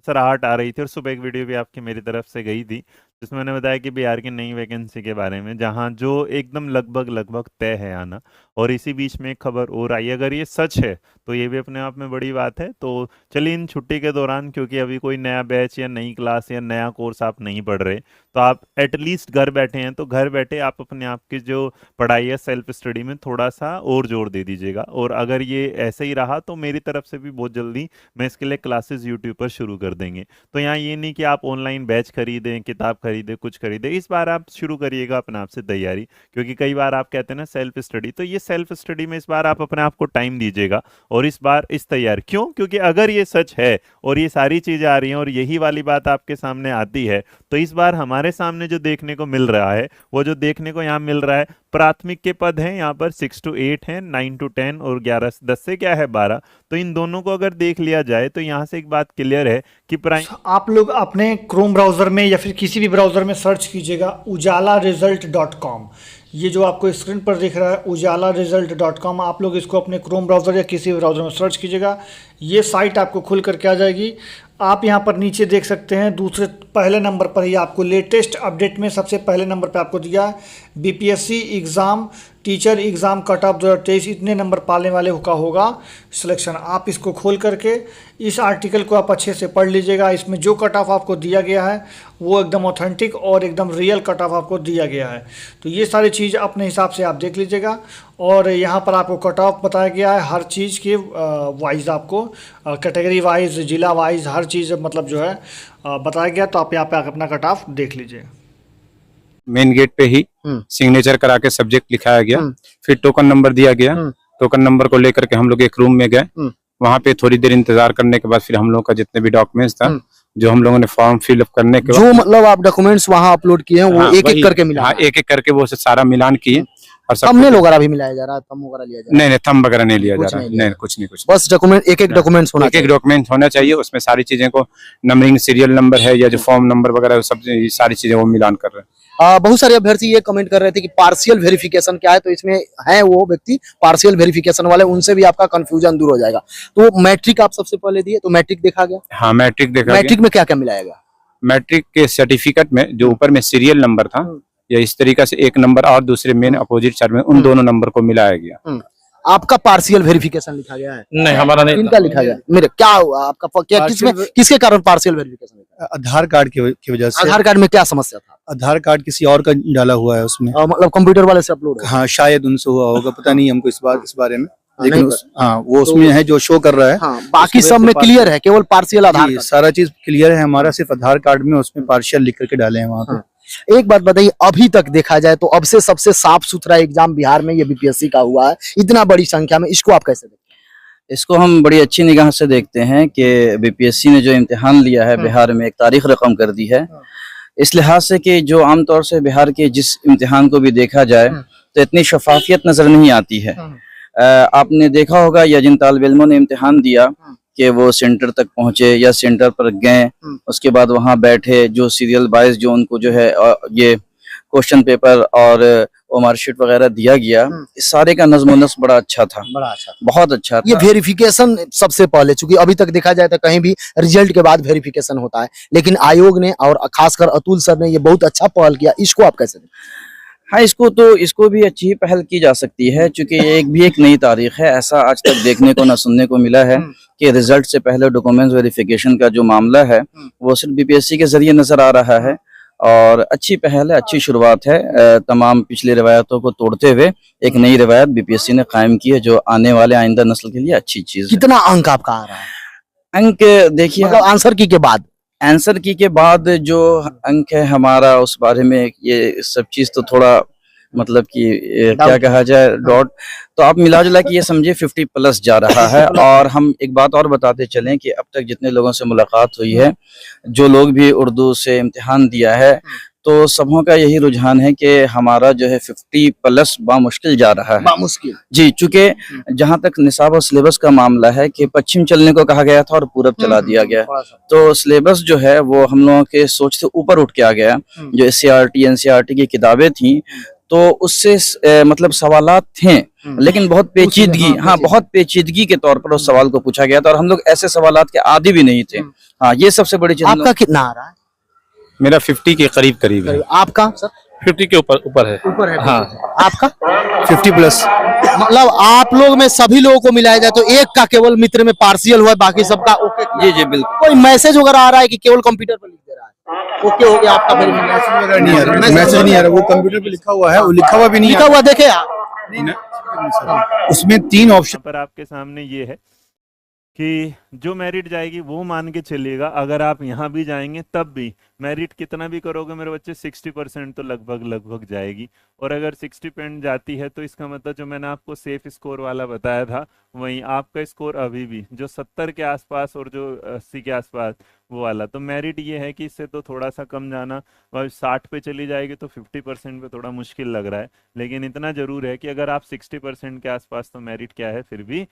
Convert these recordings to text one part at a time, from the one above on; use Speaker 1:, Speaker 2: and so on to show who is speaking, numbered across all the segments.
Speaker 1: सराहट आ रही थी, और सुबह एक वीडियो भी आपकी मेरी तरफ से गई थी जिसमें मैंने बताया कि बिहार की नई वैकेंसी के बारे में, जहां जो एकदम लगभग लगभग तय है आना। और इसी बीच में एक खबर और आई, अगर ये सच है तो ये भी अपने आप में बड़ी बात है। तो चलिए, इन छुट्टी के दौरान, क्योंकि अभी कोई नया बैच या नई क्लास या नया कोर्स आप नहीं पढ़ रहे, तो आप एटलीस्ट घर बैठे हैं, तो घर बैठे आप अपने आप की जो पढ़ाई है सेल्फ स्टडी में थोड़ा सा और जोर दे दीजिएगा। और अगर ये ऐसे ही रहा तो मेरी तरफ से भी बहुत जल्दी मैं इसके लिए क्लासेस यूट्यूब पर शुरू कर देंगे। तो यहाँ ये नहीं कि आप ऑनलाइन बैच खरीदें, किताब खरीदें, कुछ खरीदें, इस बार आप शुरू करिएगा अपने आप से तैयारी। क्योंकि कई बार आप कहते हैं ना सेल्फ स्टडी, तो ये सेल्फ स्टडी में इस बार आप अपने आप को टाइम दीजिएगा। और इस बार इस तैयार क्यों, क्योंकि अगर ये सच है और ये सारी चीज़ें आ रही हैं और यही वाली बात आपके सामने आती है, तो इस बार हमारे सामने जो देखने को मिल रहा है, वो जो देखने को यहाँ मिल रहा है, प्राथमिक के पद हैं यहाँ पर 6 to 8 हैं, 9 to 10 और 10 से क्या है 12। तो इन दोनों को अगर देख लिया जाए तो यहाँ से एक बात क्लियर है कि
Speaker 2: आप लोग अपने क्रोम ब्राउज़र में या फिर किसी भी ब्राउज़र में सर्च कीजिएगा ujalaresult.com। ये जो आपको स्क्रीन पर दिख रहा है ujalaresult.com, आप लोग इसको अपने क्रोम ब्राउज़र या किसी भी ब्राउज़र में सर्च कीजिएगा, ये साइट आपको खुल करके आ जाएगी। आप यहाँ पर नीचे देख सकते हैं दूसरे पहले नंबर पर ही आपको लेटेस्ट अपडेट में सबसे पहले नंबर पे आपको दिया है BPSC exam teacher exam cut off 2023 इतने नंबर पाने वाले का होगा सिलेक्शन। आप इसको खोल करके इस आर्टिकल को आप अच्छे से पढ़ लीजिएगा। इसमें जो कट ऑफ आपको दिया गया है वो एकदम ऑथेंटिक और एकदम रियल कट ऑफ आपको दिया गया है। तो ये सारी चीज़ अपने हिसाब से आप देख लीजिएगा। और यहाँ पर आपको कट ऑफ बताया गया है हर चीज़ के वाइज, आपको कैटेगरी वाइज, ज़िला वाइज, हर चीज़ मतलब जो है बताया गया। तो आप यहाँ पे आकर अपना कट ऑफ देख लीजिए।
Speaker 3: मेन गेट पे ही सिग्नेचर करा के सब्जेक्ट लिखाया गया, फिर टोकन नंबर दिया गया। टोकन नंबर को लेकर के हम लोग एक रूम में गए, वहाँ पे थोड़ी देर इंतजार करने के बाद फिर हम लोग का जितने भी डॉक्यूमेंट्स था, जो हम लोगों ने फॉर्म फिलअप करने के
Speaker 4: जो मतलब आप डॉक्यूमेंट्स वहाँ अपलोड किए हैं वो एक एक करके मिला?
Speaker 3: हाँ, एक एक करके वो सारा मिलान किए। और
Speaker 4: थंबनेल वगैरह भी मिलाया जा रहा है? थंब वगैरह लिया जा रहा है?
Speaker 3: नहीं नहीं, थंब वगैरह नहीं लिया जा रहा है, नहीं कुछ नहीं, कुछ
Speaker 4: बस डॉक्यूमेंट एक एक डॉक्यूमेंट्स होना चाहिए।
Speaker 3: एक डॉक्यूमेंट होना चाहिए, उसमें सारी चीजें को नंबरिंग, सीरियल नंबर है या जो फॉर्म नंबर वगैरह, सब सारी चीजें वो मिलान कर रहे हैं।
Speaker 4: बहुत सारे अभ्यर्थी ये कमेंट कर रहे थे कि पार्शियल वेरिफिकेशन क्या है, तो इसमें है वो व्यक्ति पार्शियल वेरिफिकेशन वाले, उनसे भी आपका कंफ्यूजन दूर हो जाएगा। तो मैट्रिक आप सबसे पहले दिए, तो मैट्रिक देखा गया?
Speaker 3: हाँ, मैट्रिक देखा।
Speaker 4: मैट्रिक में क्या क्या मिलाएगा?
Speaker 3: मैट्रिक के सर्टिफिकेट में जो ऊपर में सीरियल नंबर था, या इस तरीका से एक नंबर और दूसरे मेन अपोजिट साइड में, उन दोनों नंबर को मिलाया गया।
Speaker 4: आपका पार्शियल वेरिफिकेशन लिखा गया है?
Speaker 5: नहीं, हमारा नहीं।
Speaker 4: इनका लिखा गया। मेरे क्या हुआ आपका, क्या किसमें, किसके कारण पार्शियल वेरिफिकेशन लिखा?
Speaker 6: आधार कार्ड की वजह से।
Speaker 4: आधार कार्ड में क्या समस्या था?
Speaker 6: आधार कार्ड किसी और का डाला हुआ है उसमें,
Speaker 4: मतलब कंप्यूटर वाले से अपलोड?
Speaker 6: हाँ, शायद उनसे हुआ होगा, पता नहीं हमको इस बारे में। लेकिन हाँ, वो उसमें है जो शो कर रहा है।
Speaker 4: हाँ, बाकी सब में क्लियर है, केवल पार्शियल आधार कार्ड।
Speaker 6: सारा चीज क्लियर है हमारा, सिर्फ आधार कार्ड में उसमें पार्शियल लिख करके डाले हैं वहाँ पे।
Speaker 4: एक बात बताइए, अभी तक देखा जाए तो अब से सबसे साफ सुथरा एग्जाम बिहार में ये बीपीएससी का हुआ है, इतना बड़ी संख्या में, इसको आप कैसे देखते हैं?
Speaker 5: इसको हम बड़ी अच्छी निगाह से देखते हैं कि बीपीएससी ने जो इम्तिहान लिया है बिहार में, एक तारीख रकम कर दी है। इस लिहाज से कि जो आमतौर से बिहार के जिस इम्तिहान को भी देखा जाए तो इतनी शफाफियत नजर नहीं आती है। आपने देखा होगा या जिन तालिब इल्मों ने इम्तिहान दिया कि वो सेंटर तक पहुंचे या सेंटर पर गए, उसके बाद वहां बैठे, जो सीरियल वाइज जो उनको जो है ये क्वेश्चन पेपर और मार्कशीट वगैरह दिया गया, इस सारे का नज़्म नस्ब बड़ा अच्छा था, बहुत अच्छा था।
Speaker 4: ये वेरिफिकेशन सबसे पहले, चूंकि अभी तक देखा जाए तो कहीं भी रिजल्ट के बाद वेरिफिकेशन होता है, लेकिन आयोग ने और खासकर अतुल सर ने ये बहुत अच्छा पहल किया, इसको आप कैसे देखते हैं?
Speaker 5: हाँ, इसको भी अच्छी ही पहल की जा सकती है, क्योंकि ये एक नई तारीख है। ऐसा आज तक देखने को न सुनने को मिला है कि रिजल्ट से पहले डॉक्यूमेंट्स वेरिफिकेशन का जो मामला है वो सिर्फ बीपीएससी के जरिए नजर आ रहा है, और अच्छी पहल है, अच्छी शुरुआत है। तमाम पिछली रिवायतों को तोड़ते हुए एक नई रिवायत बीपीएससी ने कायम की है, जो आने वाले आइंदा नस्ल के लिए अच्छी चीज है।
Speaker 4: कितना अंक आपका आ रहा है?
Speaker 5: अंक देखिए,
Speaker 4: मतलब आंसर की के बाद
Speaker 5: जो अंक है हमारा, उस बारे में ये सब चीज तो थोड़ा मतलब कि क्या कहा जाए, डॉट, तो आप मिला जुला के ये समझिए 50+ जा रहा है। और हम एक बात और बताते चलें कि अब तक जितने लोगों से मुलाकात हुई है, जो लोग भी उर्दू से इम्तिहान दिया है, तो सबों का यही रुझान है कि हमारा जो है 50+ बामुश्किल जा रहा है।
Speaker 4: बामुश्किल
Speaker 5: जी, चूंकि जहां तक निसाब और सिलेबस का मामला है कि पश्चिम चलने को कहा गया था और पूरब चला दिया गया, तो सिलेबस जो है वो हम लोगों के सोच से ऊपर उठ के आ गया। जो SCRT NCERT की किताबें थी, तो उससे मतलब सवालात थे, लेकिन बहुत पेचीदगी, हाँ बहुत पेचीदगी के तौर पर उस सवाल को पूछा गया था और हम लोग ऐसे सवालात के आदी भी नहीं थे। हाँ, ये सबसे बड़ी चीज।
Speaker 4: आपका कितना आ रहा है?
Speaker 3: मेरा 50 के करीब है।
Speaker 4: आपका सर?
Speaker 3: 50 के ऊपर है।
Speaker 4: ऊपर है।
Speaker 3: हाँ।
Speaker 4: आपका?
Speaker 6: 50 प्लस।
Speaker 4: मतलब आप लोग में सभी लोगों को मिलाया जाए तो एक का केवल मित्र में पार्शियल हुआ है, बाकी सबका ओके।
Speaker 5: जी जी बिल्कुल।
Speaker 4: कोई मैसेज वगैरह आ रहा है कि केवल कंप्यूटर पर लिख दे रहा है ओके हो गया आपका?
Speaker 6: मैसेज नहीं आ रहा, वो कंप्यूटर पे लिखा हुआ है, वो लिखा हुआ भी नहीं
Speaker 4: लिखा हुआ देखे आप?
Speaker 6: उसमें 3 ऑप्शन
Speaker 1: पर आपके सामने ये है कि जो मेरिट जाएगी वो मान के चलिएगा, अगर आप यहाँ भी जाएंगे तब भी मेरिट कितना भी करोगे मेरे बच्चे 60% तो लगभग जाएगी। और अगर 60% जाती है तो इसका मतलब जो मैंने आपको सेफ स्कोर वाला बताया था, वहीं आपका स्कोर अभी भी जो 70 के आसपास और जो 80 के आसपास वो वाला, तो मेरिट ये है कि इससे तो थोड़ा सा कम जाना, और 60 पे चली जाएगी तो 50% पे थोड़ा मुश्किल लग रहा है। लेकिन इतना ज़रूर है कि अगर आप 60% के आसपास, तो मेरिट क्या है फिर भी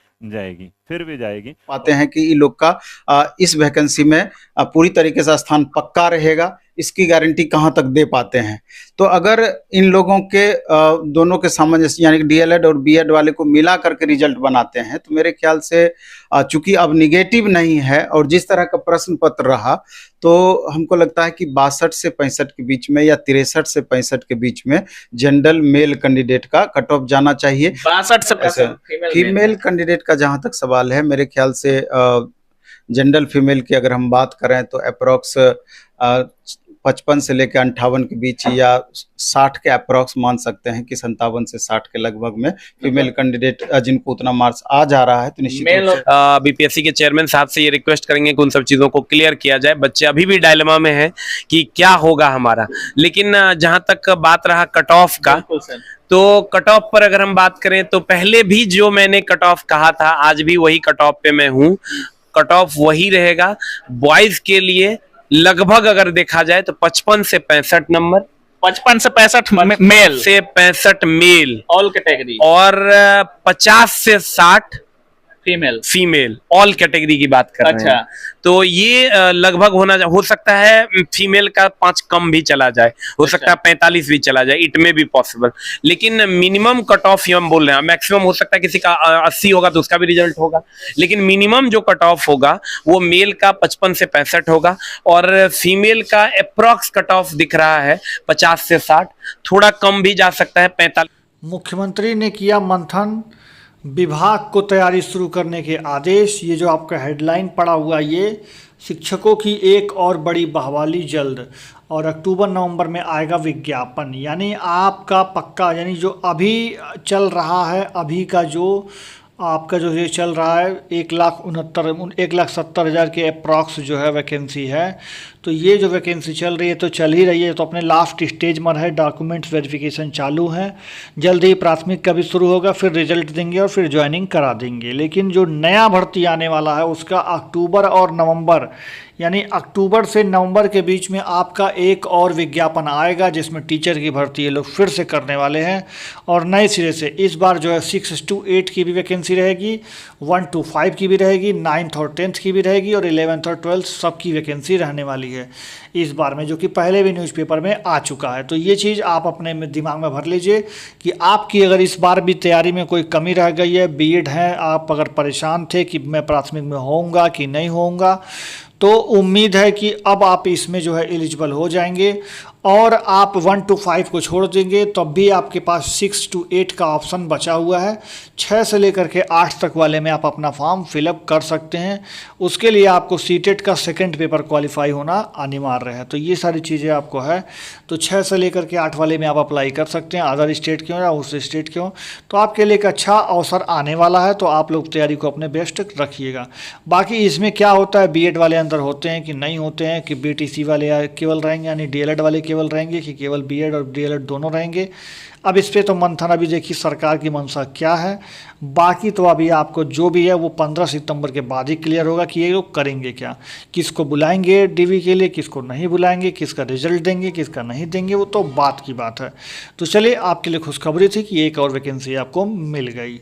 Speaker 1: जाएगी।
Speaker 6: पाते हैं कि इन लोग का इस वैकेंसी में पूरी तरीके से स्थान पक्का रहेगा, इसकी गारंटी कहाँ तक दे पाते हैं। तो अगर इन लोगों के दोनों के सामंजस्य, यानी कि डीएलएड और बीएड वाले को मिला करके रिजल्ट बनाते हैं, तो मेरे ख्याल से चूंकि अब निगेटिव नहीं है और जिस तरह का प्रश्न पत्र रहा, तो हमको लगता है कि 62 से 65 के बीच में या 63 से 65 के बीच में जनरल मेल कैंडिडेट का कट ऑफ जाना चाहिए।
Speaker 7: 62 से 65
Speaker 6: फीमेल कैंडिडेट का जहां तक सवाल है, मेरे ख्याल से जनरल फीमेल की अगर हम बात करें तो अप्रोक्स 55 से लेकर 58 के बीच, या 60 के अप्रोक्स मान सकते हैं कि 57 से 60 के लगभग में फीमेल कैंडिडेट जिनको उतना मार्क्स आ जा रहा है, तो निश्चित रूप से
Speaker 7: बीपीएससी के चेयरमैन साहब से ये रिक्वेस्ट करेंगे कि उन सब चीजों को क्लियर किया जाए। बच्चे अभी भी डायलेमा में है कि क्या होगा हमारा। लेकिन जहां तक बात रहा कट ऑफ का, तो कट ऑफ पर अगर हम बात करें तो पहले भी जो मैंने कट ऑफ कहा था, आज भी वही कट ऑफ पे मैं हूँ। कट ऑफ वही रहेगा बॉयज के लिए, लगभग अगर देखा जाए तो 55 से 65 नंबर,
Speaker 8: 55 से 65 मेल
Speaker 7: से 65 मेल
Speaker 8: ऑल कैटेगरी,
Speaker 7: और 50 से 60
Speaker 8: फीमेल
Speaker 7: ऑल कैटेगरी की बात कर रहे हैं। तो ये लगभग हो सकता है फीमेल का 5 कम भी चला जाए, हो सकता है 45 भी चला जाए, इट में भी पॉसिबल। लेकिन मिनिमम कट ऑफ हम बोल रहे हैं, मैक्सिमम हो सकता है किसी का 80 होगा तो उसका भी रिजल्ट होगा, लेकिन मिनिमम जो कट ऑफ होगा वो मेल का 55 से 65 होगा और फीमेल का अप्रॉक्स कट ऑफ दिख रहा है 50 से 60, थोड़ा कम भी जा सकता है 45।
Speaker 2: मुख्यमंत्री ने किया मंथन, विभाग को तैयारी शुरू करने के आदेश। ये जो आपका हेडलाइन पड़ा हुआ, ये शिक्षकों की एक और बड़ी बहाली जल्द, और अक्टूबर-नवंबर में आएगा विज्ञापन। यानी आपका पक्का, यानी जो अभी चल रहा है, अभी का जो आपका जो ये चल रहा है 1,70,000 के अप्रॉक्स जो है वैकेंसी है, तो ये जो वैकेंसी चल रही है तो चल ही रही है, तो अपने लास्ट स्टेज में है, डॉक्यूमेंट्स वेरिफिकेशन चालू है, जल्द ही प्राथमिक का भी शुरू होगा, फिर रिजल्ट देंगे और फिर ज्वाइनिंग करा देंगे। लेकिन जो नया भर्ती आने वाला है उसका अक्टूबर और नवंबर, यानी अक्टूबर से नवंबर के बीच में आपका एक और विज्ञापन आएगा, जिसमें टीचर की भर्ती ये लोग फिर से करने वाले हैं और नए सिरे से। इस बार जो है 6 to 8 की भी वैकेंसी रहेगी, 1 to 5 की भी रहेगी, 9th और 10th की भी रहेगी और 11th और 12th सबकी वैकेंसी रहने वाली है इस बार में, जो कि पहले भी न्यूज़पेपर में आ चुका है। तो ये चीज़ आप अपने दिमाग में भर लीजिए कि आपकी अगर इस बार भी तैयारी में कोई कमी रह गई है, बीएड है, आप अगर परेशान थे कि मैं प्राथमिक में होऊंगा कि नहीं होऊंगा, तो उम्मीद है कि अब आप इसमें जो है एलिजिबल हो जाएंगे और आप 1 to 5 को छोड़ देंगे, तब भी आपके पास 6 to 8 का ऑप्शन बचा हुआ है। 6 से लेकर के 8 तक वाले में आप अपना फॉर्म फिलअप कर सकते हैं। उसके लिए आपको सीटेट का सेकंड पेपर क्वालिफाई होना अनिवार्य है। तो ये सारी चीज़ें आपको है, तो 6 से लेकर के 8 वाले में आप अप्लाई कर सकते हैं, अदर स्टेट के हो या उस स्टेट के हो। तो आपके लिए एक अच्छा अवसर आने वाला है, तो आप लोग तैयारी को अपने बेस्ट रखिएगा। बाकी इसमें क्या होता है, बीएड वाले अंदर होते हैं कि नहीं होते हैं, कि बीटीसी वाले केवल रहेंगे, यानी डीएलएड वाले केवल रहेंगे, कि केवल बीएड और डीएलएड दोनों रहेंगे। अब इस पे तो मंथन, अभी देखिए सरकार की मंशा क्या है। बाकी तो अभी आपको जो भी है वो 15 सितंबर के बाद ही क्लियर होगा कि ये लोग करेंगे क्या, किसको बुलाएंगे डीवी के लिए, किसको नहीं बुलाएंगे, किसका रिजल्ट देंगे, किसका नहीं देंगे, वो तो बात की बात है। तो चलिए, आपके लिए खुशखबरी थी कि एक और वैकेंसी आपको मिल गई।